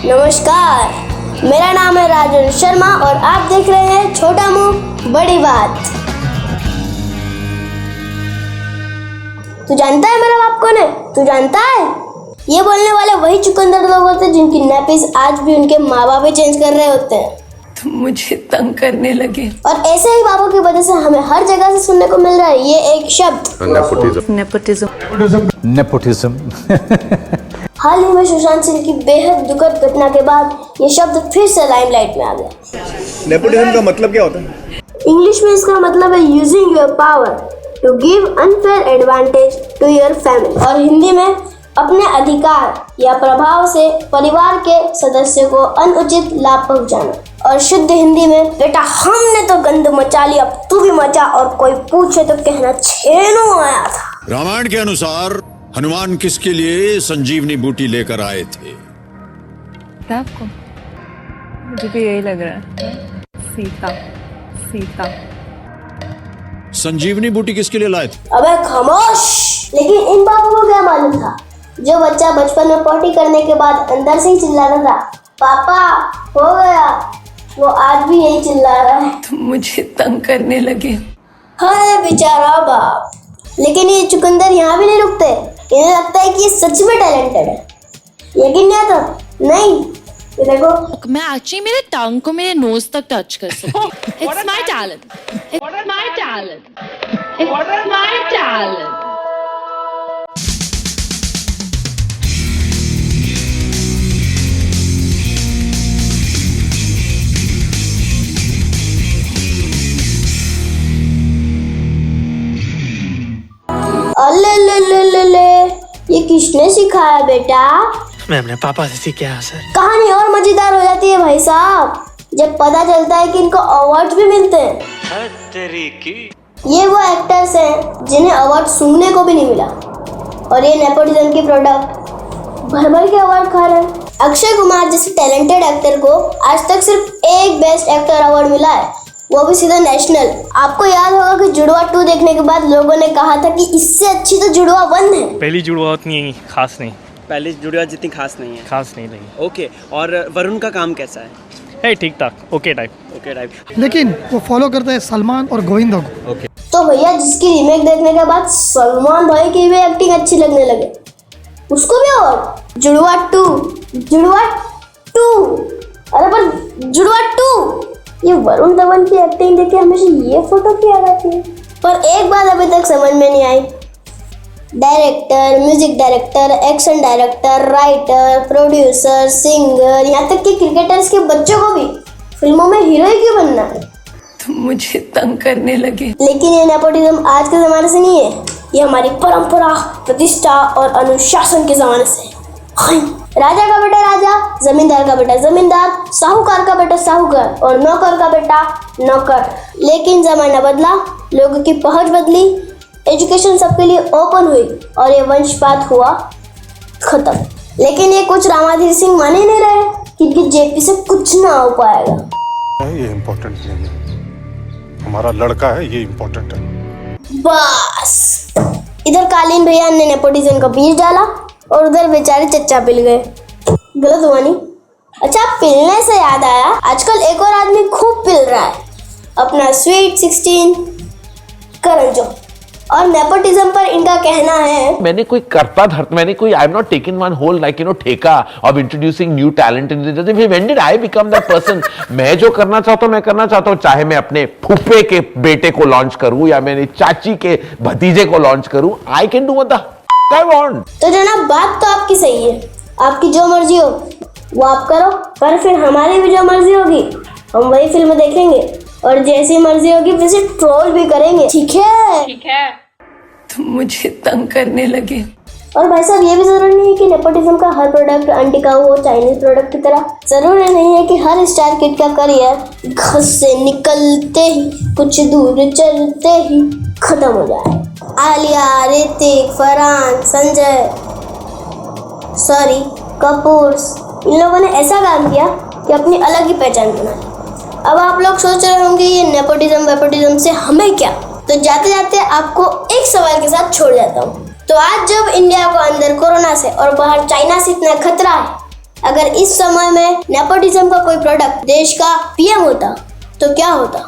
नमस्कार, मेरा नाम है राजेंद्र शर्मा और आप देख रहे हैं छोटा मुंह बड़ी बात। तू जानता है मेरा बाप कौन है? तू जानता है? ये बोलने वाले वही चुकंदर लोग होते हैं जिनकी नैपीज आज भी उनके माँ बाप ही चेंज कर रहे होते हैं। तुम मुझे तंग करने लगे। और ऐसे ही बापों की वजह से हमें हर जगह से सुनने को मिल रहा है ये एक शब्द, नेपोटिज्म। हाल ही में सुशांत सिंह की बेहद दुखद घटना के बाद ये शब्द फिर से लाइमलाइट में आ गया। नेपोटिज्म का मतलब क्या होता है? इंग्लिश में इसका मतलब है using your power to give unfair advantage to your family, और हिंदी में अपने अधिकार या प्रभाव से परिवार के सदस्य को अनुचित लाभ पहुंचाना। और शुद्ध हिंदी में, बेटा हमने तो गंद मचा ली, अब तू भी मचा, और कोई पूछे तो कहना छेनो आया था। रामायण के अनुसार हनुमान किसके लिए संजीवनी बूटी लेकर आए थे? आपको मुझे भी यही लग रहा है। सीता। संजीवनी बूटी किसके लिए लाए थे? अबे खामोश। लेकिन इन बाबू को क्या मालूम था, जो बच्चा बचपन में पॉटी करने के बाद अंदर से ही चिल्लाता था पापा हो गया, वो आज भी यही चिल्ला रहा है। तुम मुझे तंग करने लगे। हाय बेचारा बाप। लेकिन ये चुकंदर यहाँ भी नहीं रुकते, इन्हें लगता है कि ये सच में टैलेंटेड है। यकीन नहीं आता? नहीं, ये देखो, मैं एक्चुअली मेरे टंग को मेरे नोज तक टच कर सकती हूँ। It's my talent, it's my talent, it's my talent. अल्ले ये किसने सिखाया बेटा? मैं अपने पापा से सीख गया सर। कहानी और मजेदार हो जाती है भाई साहब जब पता चलता है कि इनको अवार्ड भी मिलते हैं। ये वो एक्टर्स हैं जिन्हें अवार्ड सुनने को भी नहीं मिला, और ये नेपोटिज्म की प्रोडक्ट भर भर के अवार्ड खा रहे हैं। अक्षय कुमार जैसे टैलेंटेड एक्टर को आज तक सिर्फ एक बेस्ट एक्टर अवार्ड मिला है, वो भी सीधा नेशनल। आपको याद होगा कि जुड़वा 2 देखने के बाद लोगों ने कहा था कि इससे अच्छी तो जुड़वा 1 है। पहली जुड़वा उतनी खास नहीं। पहले जुड़वा जितनी खास नहीं है। खास नहीं लगी। ओके, और वरुण का काम कैसा है? ठीक ठाक, ओके टाइप। लेकिन वो फॉलो करता है सलमान और गोविंदा को। तो भैया जिसकी रीमेक देखने के बाद सलमान भाई की भी एक्टिंग अच्छी लगने लगे, उसको भी अवार्ड। जुड़वा 2। अरे पर जुड़वा 2, ये वरुण धवन की एक्टिंग देख के हमेशा ये फोटो की याद आती है। पर एक बात अभी तक समझ में नहीं आई, director, music director, action director, writer, producer, singer, यहाँ तक कि क्रिकेटर्स के बच्चों को भी फिल्मों में हीरो ही क्यों बनना है? तुम मुझे तंग करने लगे। लेकिन ये नेपोटिज्म आज के जमाने से नहीं है, ये हमारी परंपरा, प्रतिष्ठा और अनुशासन के जमाने से। राजा का बेटा राजा, जमींदार का बेटा जमींदार, साहूकार का बेटा साहूकार और नौकर का बेटा नौकर। लेकिन जमाना बदला, लोगों की पहुंच बदली, एजुकेशन सबके लिए ओपन हुई और ये वंशपात हुआ खत्म। लेकिन ये कुछ रामाधीर सिंह मान ही नहीं रहे कि इनकी जेपी से कुछ ना हो पाएगा। ये इम्पोर्टेंट नहीं है, हमारा लड़का है, ये इम्पोर्टेंट है। बस इधर कालीन भैया ने नेपोटिज्म का बीज डाला और उधर बेचारे चच्चा पिल गए। गलत हुआ नहीं? अच्छा, पिलने से याद आया, आजकल एक और आदमी खूब पिल रहा है, अपना स्वीट 16 करण जौहर। और नेपोटिज्म पर इनका कहना है, मैंने कोई करता धरता, मैंने कोई, I am not taking one whole like ठेका of introducing new talent in the, when did I become that person? मैं जो करना चाहता हूं मैं करना चाहता हूं, चाहे मैं अपने फूफे के बेटे को लॉन्च करूं या मेरी चाची के भतीजे को लॉन्च करूं, I can do what the I want. तो जनाब बात तो आपकी सही है, आपकी जो मर्जी हो वो आप करो, पर फिर हमारी भी जो मर्जी होगी हम वही फिल्म देखेंगे और जैसी मर्जी होगी वैसे ट्रोल भी करेंगे। ठीक है। तुम मुझे तंग करने लगे। और भाई साहब ये भी जरूरी नहीं है कि नेपोटिज्म का हर प्रोडक्ट अनटिकाऊ हो चाइनीज प्रोडक्ट की तरह। जरूरी नहीं है कि हर स्टार किड का करियर घर से निकलते ही कुछ दूर चलते ही खत्म हो जाए। आलिया, ऋतिक, फरहान, संजय, कपूर, इन लोगों ने ऐसा काम किया कि अपनी अलग ही पहचान बना ली। अब आप लोग सोच रहे होंगे ये नेपोटिज्म से हमें क्या? तो जाते जाते आपको एक सवाल के साथ छोड़ जाता हूँ। तो आज जब इंडिया को अंदर कोरोना से और बाहर चाइना से इतना खतरा है, अगर इस समय में नेपोटिज्म का कोई प्रोडक्ट देश का पीएम होता तो क्या होता?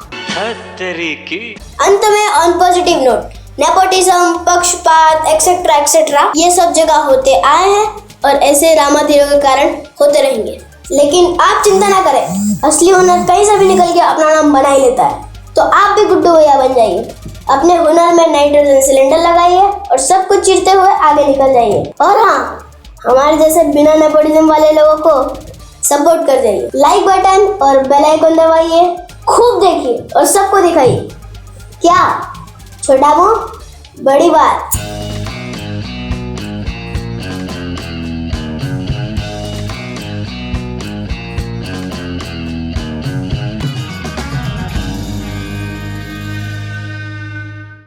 अंत में ऑन पॉजिटिव नोट, नेपोटिज्म, पक्षपात एक्सेट्रा एक्सेट्रा ये सब जगह होते आए हैं और ऐसे रामाधीरों के कारण होते रहेंगे। लेकिन आप चिंता ना करें, असली हुनर कहीं से भी निकल के अपना नाम बना ही लेता है। तो आप भी गुड्डू भैया बन जाइए, अपने हुनर में नाइट्रोजन सिलेंडर लगाइए और सब कुछ चीरते हुए आगे निकल जाइए। और हाँ, हमारे जैसे बिना नेपोटिज्म वाले लोगों को सपोर्ट कर जाइए, लाइक बटन और बेल आइकन दबाइए, खूब देखिए और सबको दिखाइए। क्या छोटा मुंह बड़ी बात।